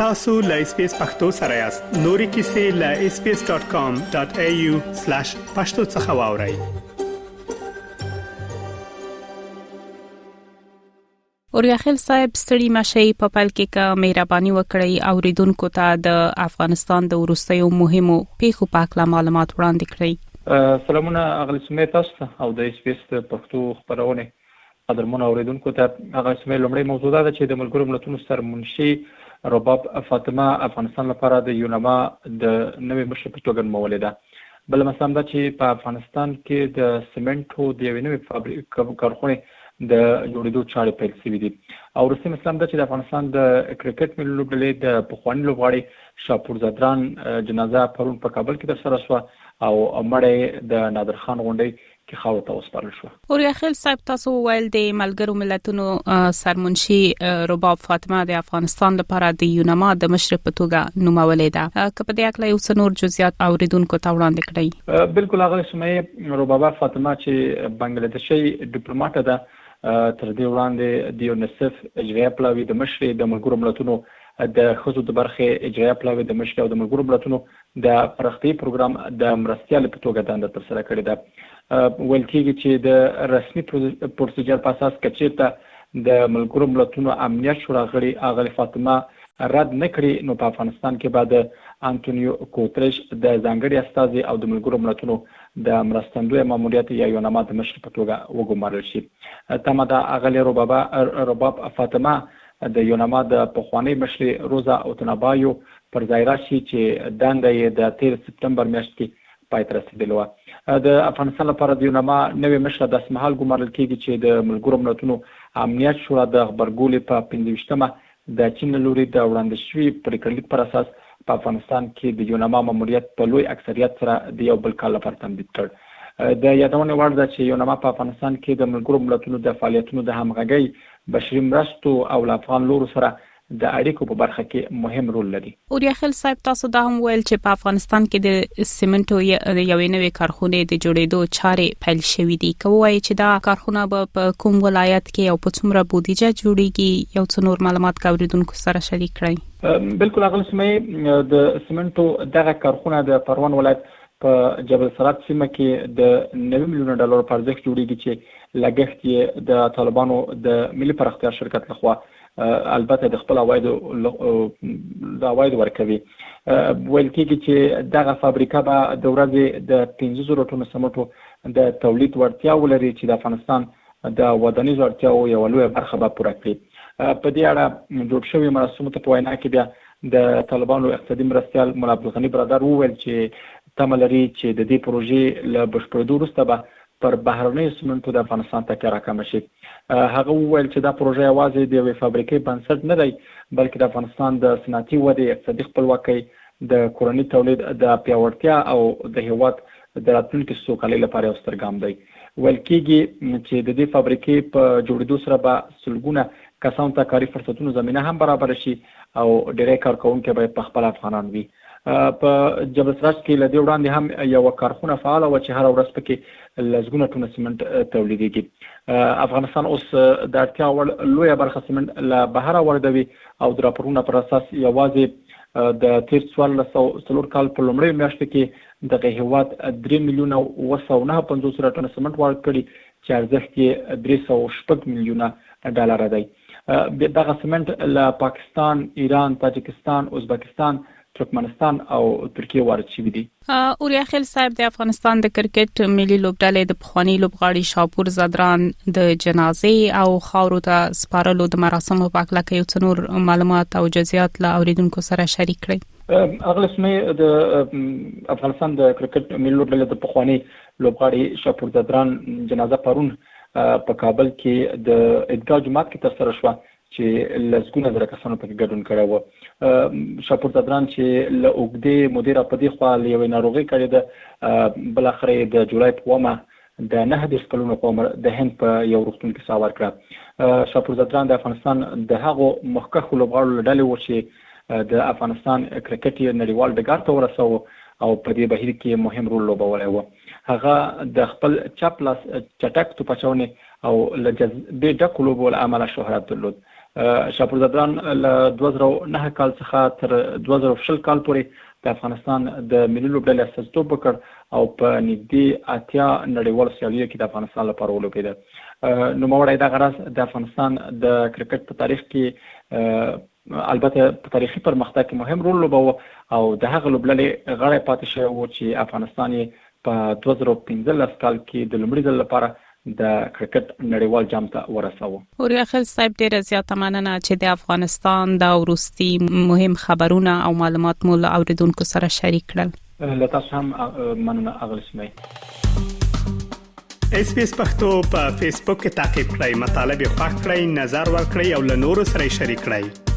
tasu.lspacepakhtosarayast nori kisi.lspace.com.au/pakhtosakhawauri. اوریاخیل صاحب ستړي مشي په پل کې کا مهرباني وکړئ اوریدونکو ته د افغانستان د وروستیو مهمو پیښو په اړه معلومات وړاندې کړئ. سلامونه اغلی سمیت تاسو او د اسپیس پښتو خبرونه قدرمن اوریدونکو ته. هغه سمې لومړی موضوع ده چې د ملګرو ملتونو سرمنشي رباب فاطمه افغانستان لپاره د یونما د نوې مشر په توګه نومولې ده. بل مسله ده چې په افغانستان کې د سیمنټو د یوې نوې فابریکې کارخانې د جوړېدو چارې پیل شوې دي. او وروستۍ مسله ده چې د افغانستان د کرکټ ملي لوبډلې د پخواني لوبغاړي شاپور زدران جنازه پرون په کابل کې ترسره شوه او مړی د نادر خان غونډۍ کې خاورو ته وسپارل شو. اوریاخیل صاحب تاسو ویل د ملګرو ملتونو سرمنشي رباب فاطمه د افغانستان لپاره د یونما د مشر په توګه نومولې ده. که په دې اړه یو څه نور جزئیات اوریدونکو ته وړاندې کړئ. بالکل هغه سمې رباب فاطمه چې بنگلاديشي ډیپلوماټ ده تر دې وړاندې د یونیسف اجرایه پلاوی د مشر د ملګرو ملتونو د خصوصي د برخه اجرایه پلاوی د مشر او د ملګرو ملتونو د پرختي پروګرام د مرستيال په توګه دنده تر سره کړې ده. ویل کېږي چې د رسمي پروسیجر په اساس کچېرته د ملګرو ملتونو امنیت شورا غړي اغلی فاطمه رد نکړي نو په افغانستان کې بعد انټونیو کوتریش د ځانګړي استازي او د ملګرو ملتونو د مرستندوی ماموریت یا یونما د مشر په توګه وګمارل شي. تمه دا اغلی رباب فاطمه د یونما د پخوانی مشر روزا اوتنابایو پر ځای راشي چې دنده یې د 13 سپتمبر میاشت کې پای ته رسیدلې و. د افغانستان لپاره د یونما نوې مشر د اسمحال ګمارل کېږي چې د ملګرو ملتونو امنیت شورا د خبرګولې په 25مه د چین لوري د وړاندې شوی پریکړلیک پر اساس په افغانستان کې د یونما ماموریت په لوی اکثریت سره د یو بل کال لپاره تمدید کړ. د یادونه وړ ده چې یونما په افغانستان کې د ملګرو ملتونو د فعالیتونو د همغږۍ بشري مرستو او افغان لورو سره د اړیکو په برخه کې مهم رول لري. اوریاخیل صاحب تاسو دا هم ویل چې په افغانستان کې د سیمنټو یوې نوې کارخانې د جوړېدو چارې پیل شوې دي. کوي چې دا کارخانه په کوم ولایت کې او په څومره بودیجه جوړیږي یو څو نور معلومات اوریدونکو سره شریک کړئ. بالکل هغه سمې د سیمنټو دغه کارخانه د پروان ولایت په جبل سرات سیمه کې د 9 میلیون ډالر په ارزښت جوړیږي چې لګښت یې د طالبانو د ملي پراختیا شرکت لخوا البته د خپل عواید ورکوي. ویل کېږي چې دغه فابریکه به د ورځې د 500 ټن سمنټو د تولید وړتیا ولري چې د افغانستان د ودانیزو اړتیاو یو لوی برخه به پوره کړي. په دې اړه جوړ شوی مراسمو ته په وینا کې بیا د طالبانو اقتصادي مرستيال مولا عبدالغني برادر وویل چې تمه لري چې د دې پروژې له بشپړېدو وروسته به پر بهرنیو سیمنټو د افغانستان تکیه راکمه شي. هغه وویل چې دا پروژه یوازې د یوې فابریکې بنسټ نه دی بلکې د افغانستان د صنعتي ودې اقتصادي خپلواکۍ د کورني تولید د پیاوړتیا او د هیواد د راتلونکي سوکالۍ لپاره یو ستر ګام دی. ویل کېږي چې د دې فابریکې په جوړېدو سره به سلګونه کسانو ته کاري فرصتونو زمينه هم برابر شي او ډېری کارکونکي به په خپل افغانان وي. په جبل سراج کې لدی وړاندې هم یو کارخونه فعال او چې هر ورځ پکې لزګونه ټونه سیمنټ تولیدېږي. افغانستان اوس د اړتیا وړ لویه برخه سیمنټ له بهر واردوي او د راپورونو پر اساس یوازې د 13 کال په لومړۍ میاشت کې د هیواد 3 میلیونه 950 ټن سیمنټ وارد کړي چې ارزښت یې 306 میلیونه ډالر دی. دغه سیمنټ له پاکستان، ایران، تاجکستان، ازبکستان، ترکمنستان او ترکیه وارد شوي دي. اوریاخیل صاحب د افغانستان د کرکټ ملي لوبډلې د پخوانی لوبغاړي شاپور زدران د جنازې او خاورو ته سپارلو د مراسمو په اړه کې یو څو نور معلومات او جزئیات له اوریدونکو سره شریک کړئ. اغلس مې د افغانستان د کرکټ ملي لوبډلې د پخوانی لوبغاړي شاپور زدران جنازه پرون په کابل کې د عیدګاه جومات کې ترسره شوه چې لسګونه زره کسانو پکې ګډون کړی و. شاپور زدران چې له اوږدې مودې راپدې خوا له یوې ناروغۍ کړې ده بالاخره د جولای په 9 د 9 کلونو په عمر د هند په یو روغتون کې ساه ورکړه. شاپور زدران د افغانستان د هغو مخکښو لوبغاړو له ډلې و چې د افغانستان کرکټ نړیوال ډګر ته ورساوه او په دې بهیر کې مهم رول لوبولی و. هغه د خپل چپ لاس چټک توپ اچونې او له جذبې ډکو لوبو له امله شهرت درلود. شاپورزادان له 2009 کال څخه تر 2020 کال پورې د افغانستان د ملي لوبډلې استازیتوب وکړ او په نږدې 80 نړیوالو سیالیو کې د افغانستان لپاره ولوبېده. نوموړی دغه راز د افغانستان د کرکټ په تاریخ کې البته په تاریخي پرمختګ کې مهم رول لوباوه او د هغه لوبډلې غړی پاتې شوی و چې افغانستان یې په 2015 کال کې د لومړي ځل لپاره د کرکټ نړیوال جام ته ورساوه. اورخل صاحب ډېر زیاته مننه چې د افغانستان د وروستي مهم خبرونه او معلومات مو له اوریدونکو سره شریک کړل. له تاسو هم مننه اغلسمه. اس پی اس پختو په فیسبوک کې تعقیب کړئ، مطالب یې خوښ کړئ، نظر ور کړئ او له نورو سره شریک کړئ.